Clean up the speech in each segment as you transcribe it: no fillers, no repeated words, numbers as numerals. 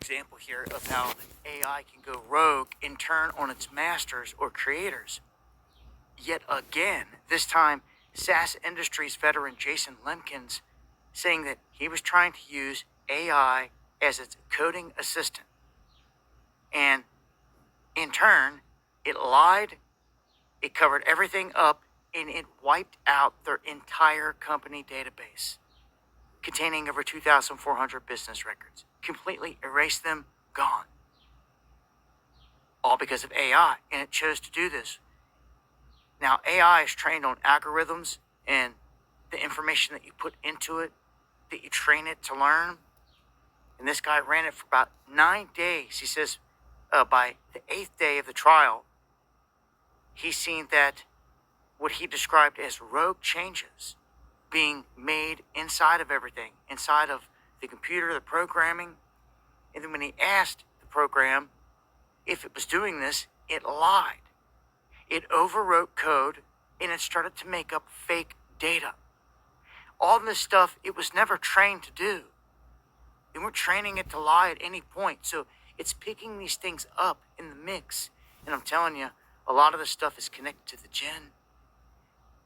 example here of how AI can go rogue and turn on its masters or creators. Yet again, this time, SaaS Industries veteran Jason Lemkins saying that he was trying to use AI as its coding assistant. And in turn, it lied, it covered everything up, and it wiped out their entire company database, containing over 2,400 business records. Completely erased them, gone. All because of AI, and it chose to do this. Now, AI is trained on algorithms and the information that you put into it, that you train it to learn. And this guy ran it for about 9 days. He says by the 8th day of the trial, he's seen that what he described as rogue changes being made inside of everything, inside of the computer, the programming. And then when he asked the program if it was doing this, it lied. It overwrote code and it started to make up fake data. All this stuff it was never trained to do. They weren't training it to lie at any point. So it's picking these things up in the mix. And I'm telling you, a lot of this stuff is connected to the jinn.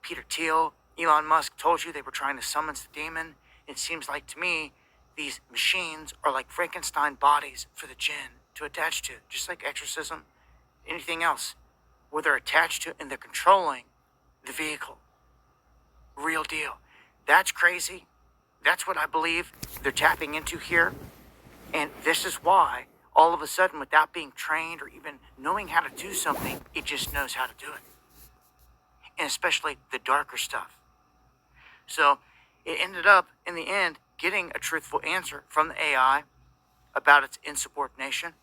Peter Thiel, Elon Musk told you they were trying to summon the demon. It seems like to me, these machines are like Frankenstein bodies for the jinn to attach to, just like exorcism, anything else, where they're attached to and they're controlling the vehicle. Real deal. That's crazy. That's what I believe they're tapping into here. And this is why, all of a sudden, without being trained or even knowing how to do something, it just knows how to do it. And especially the darker stuff. So it ended up, in the end, getting a truthful answer from the AI about its insubordination.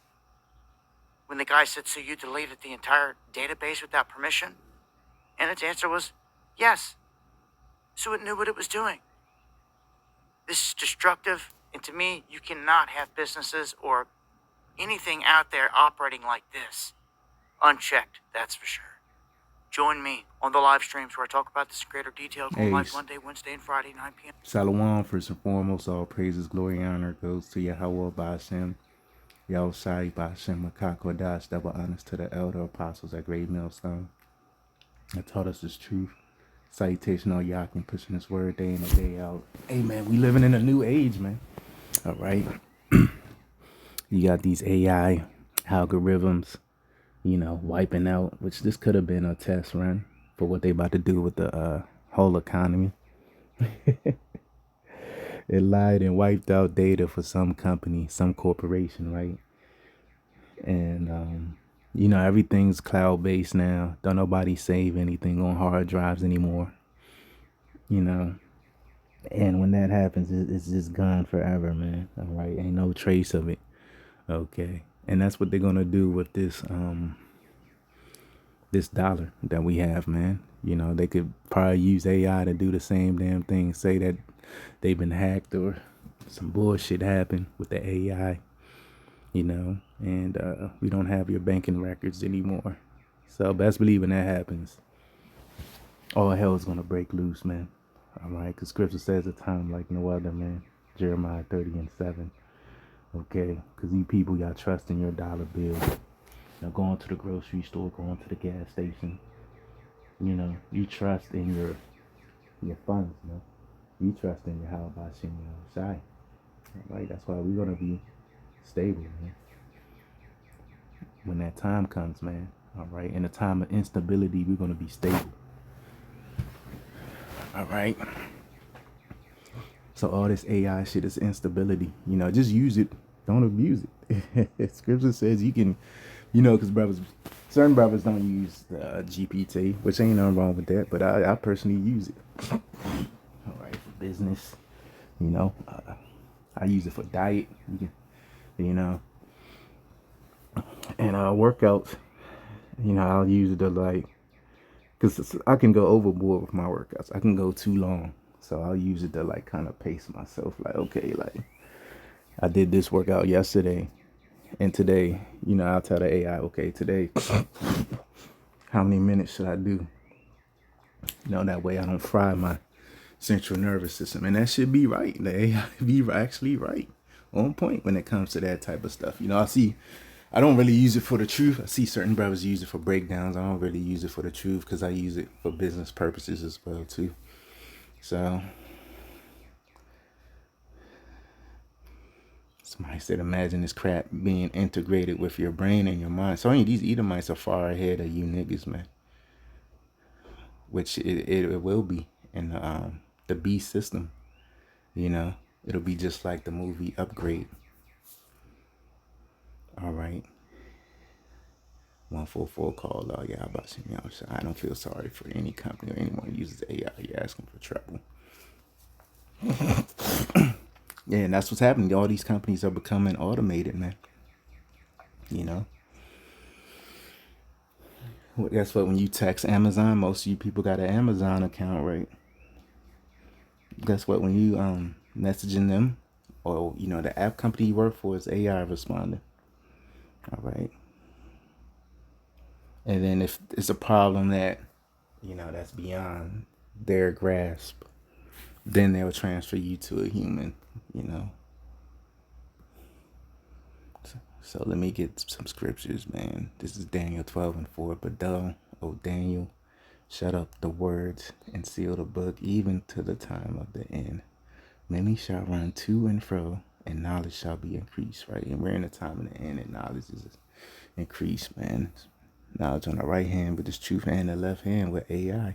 When the guy said, so you deleted the entire database without permission? And its answer was, yes. So it knew what it was doing. This is destructive, and to me, you cannot have businesses or anything out there operating like this unchecked, that's for sure. Join me on the live streams where I talk about this in greater detail. Go live Monday, Wednesday, and Friday, 9 p.m. Shalom, first and foremost, all praises, glory, and honor goes to Yahweh Ba'ashem, Yahushai Ba'ashem, Makakodash, double honors to the elder apostles at Great Millstone that taught us this truth. Salutation all Yakin, pushing this word day in and day out. Hey, man, we living in a new age, man. All right. You got these AI algorithms, wiping out, which this could have been a test run for what they about to do with the whole economy. It lied and wiped out data for some company, some corporation, right? And, everything's cloud-based now. Don't nobody save anything on hard drives anymore, And when that happens, it's just gone forever, man. All right, ain't no trace of it. Okay, and that's what they're gonna do with this this dollar that we have, man. They could probably use AI to do the same damn thing. Say that they've been hacked or some bullshit happened with the AI, and we don't have your banking records anymore. So best believe when that happens, all hell is gonna break loose, man. All right, because scripture says a time like no other, man. Jeremiah 30:7. Okay, because you people got trust in your dollar bill. Now going to the grocery store, going to the gas station. You trust in your funds, man. You trust in your how about Yahushai. All right, that's why we're gonna be stable, man. When that time comes, man. All right, in a time of instability, we're gonna be stable. All right. So all this AI shit is instability. Just use it. Don't abuse it. Scripture says you can, because certain brothers don't use the GPT, which ain't nothing wrong with that. But I personally use it. All right, for business. I use it for diet. And workouts. I'll use it to because I can go overboard with my workouts. I can go too long. So I'll use it to kind of pace myself. Okay, I did this workout yesterday and today, I'll tell the AI, okay, today, how many minutes should I do? That way I don't fry my central nervous system. And that should be right. The AI be actually right. on point when it comes to that type of stuff. You know, I don't really use it for the truth. I see certain brothers use it for breakdowns. I don't really use it for the truth because I use it for business purposes as well too. So somebody said, imagine this crap being integrated with your brain and your mind. So these Edomites are far ahead of you niggas, man. Which it will be in the B system. You know, it'll be just like the movie Upgrade. All right. 144 called out. Yeah, about to y'all. I don't feel sorry for any company or anyone who uses AI. You're asking for trouble. Yeah, and that's what's happening. All these companies are becoming automated, man. You know, guess what? When you text Amazon, most of you people got an Amazon account, right? Guess what? When you messaging them, or you know, the app company you work for is AI responding. All right. And then if it's a problem that, you know, that's beyond their grasp, then they'll transfer you to a human, you know. So let me get some scriptures, man. This is Daniel 12:4. But thou, O Daniel, shut up the words and seal the book even to the time of the end. Many shall run to and fro, and knowledge shall be increased, right? And we're in the time of the end, and knowledge is increased, man. Knowledge on the right hand with this truth, and the left hand with AI.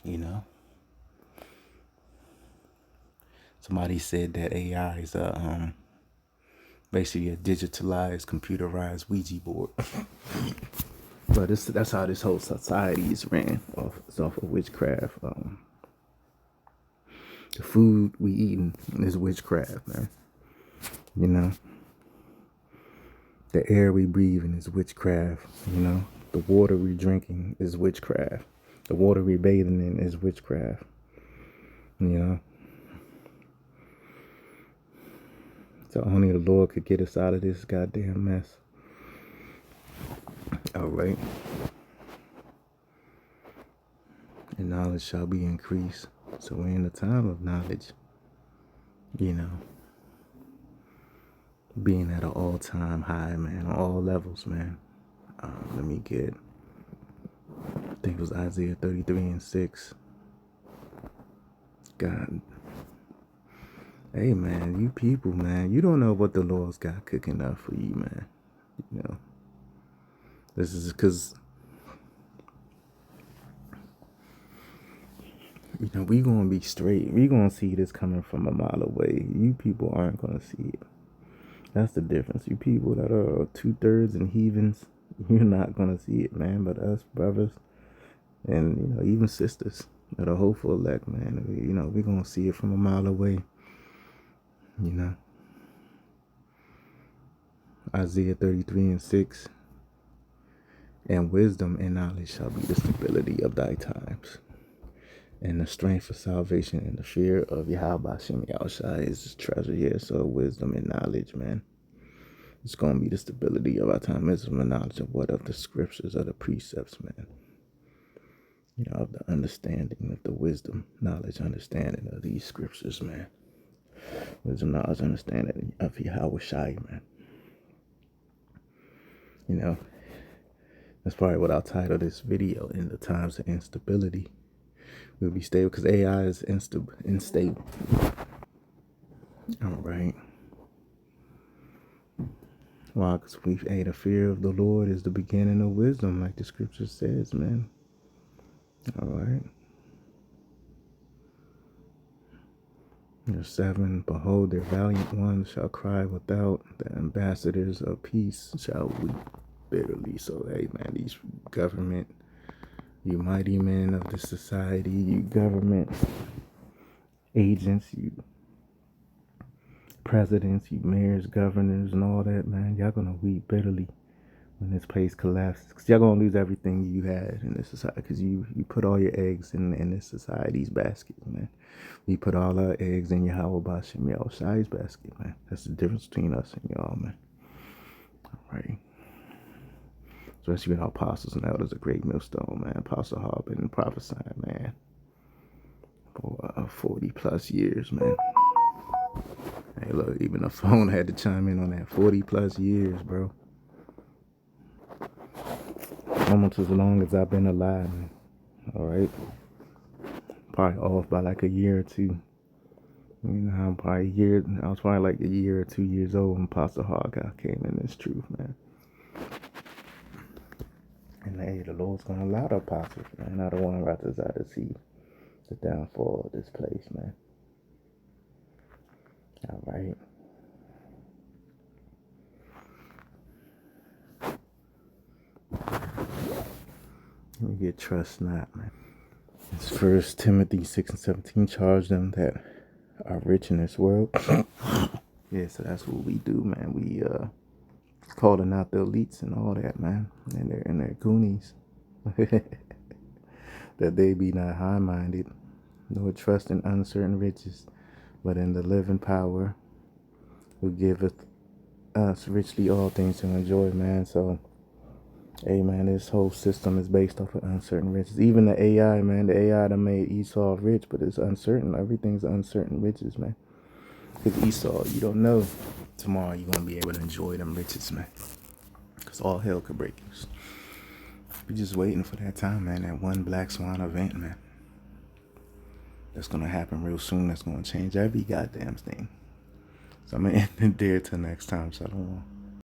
You know, somebody said that AI is basically a digitalized, computerized Ouija board. But that's how this whole society is ran off of witchcraft. The food we eating is witchcraft, man. You know, the air we breathing is witchcraft. You know, the water we drinking is witchcraft. The water we bathing in is witchcraft. You know, so only the Lord could get us out of this goddamn mess. All right. And knowledge shall be increased. So we're in the time of knowledge, you know, being at an all-time high, man, on all levels, man. Let me get, I think it was Isaiah 33:6. God, hey, man, you people, man, you don't know what the Lord's got cooking up for you, man. You know, this is because, you know, we gonna be straight. We gonna see this coming from a mile away. You people aren't gonna see it. That's the difference. You people that are 2/3 and heathens, you're not gonna see it, man. But us brothers and, you know, even sisters that are hopeful elect, man, you know, we're gonna see it from a mile away. You know, Isaiah 33:6. And wisdom and knowledge shall be the stability of thy times, and the strength of salvation and the fear of Yahweh Shem Yahushai is his treasure here. So wisdom and knowledge, man. It's going to be the stability of our time. Wisdom and knowledge of what? Of the scriptures, of the precepts, man. You know, of the understanding, of the wisdom, knowledge, understanding of these scriptures, man. Wisdom, knowledge, understanding of Yahushai, man. You know, that's probably what I'll title this video, In the Times of Instability. We'll be stable because AI is unstable. All right. Why? Because the fear of the Lord is the beginning of wisdom, like the scripture says, man. All right. Verse 7, behold, their valiant ones shall cry without, the ambassadors of peace shall weep bitterly. So, hey, man, these government, you mighty men of the society, you government agents, you presidents, you mayors, governors, and all that, man, y'all gonna weep bitterly when this place collapses. Because y'all gonna lose everything you had in this society. Because you put all your eggs in this society's basket, man. We put all our eggs in Yahweh Bashem Yahushai's basket, man. That's the difference between us and y'all, man. All right. So that's you our apostles and elders, a great millstone, man. Apostle Hall been prophesying, man, for 40 plus years, man. Hey, look, even the phone had to chime in on that. 40 plus years, bro. Almost as long as I've been alive, man. All right. Probably off by like a year or two. You know, I was probably like a year or 2 years old when Pastor Hawkeye came in this truth, man. And hey, the Lord's gonna allow the apostles, man. I don't want to rise out to see the downfall of this place, man. All right. Let me get trust not, man. It's First Timothy 6:17. Charge them that are rich in this world. Yeah, so that's what we do, man. We calling out the elites and all that, man, and their goonies. That they be not high-minded, nor trust in uncertain riches, but in the living power, who giveth us richly all things to enjoy, man. So, hey, man, this whole system is based off of uncertain riches. Even the AI, man, the AI that made Esau rich, but it's uncertain. Everything's uncertain riches, man. Because Esau, you don't know tomorrow you're going to be able to enjoy them riches, man. Because all hell could break loose. We just waiting for that time, man. That one Black Swan event, man. That's going to happen real soon. That's going to change every goddamn thing. So I'm going to end it there till next time. Shalom.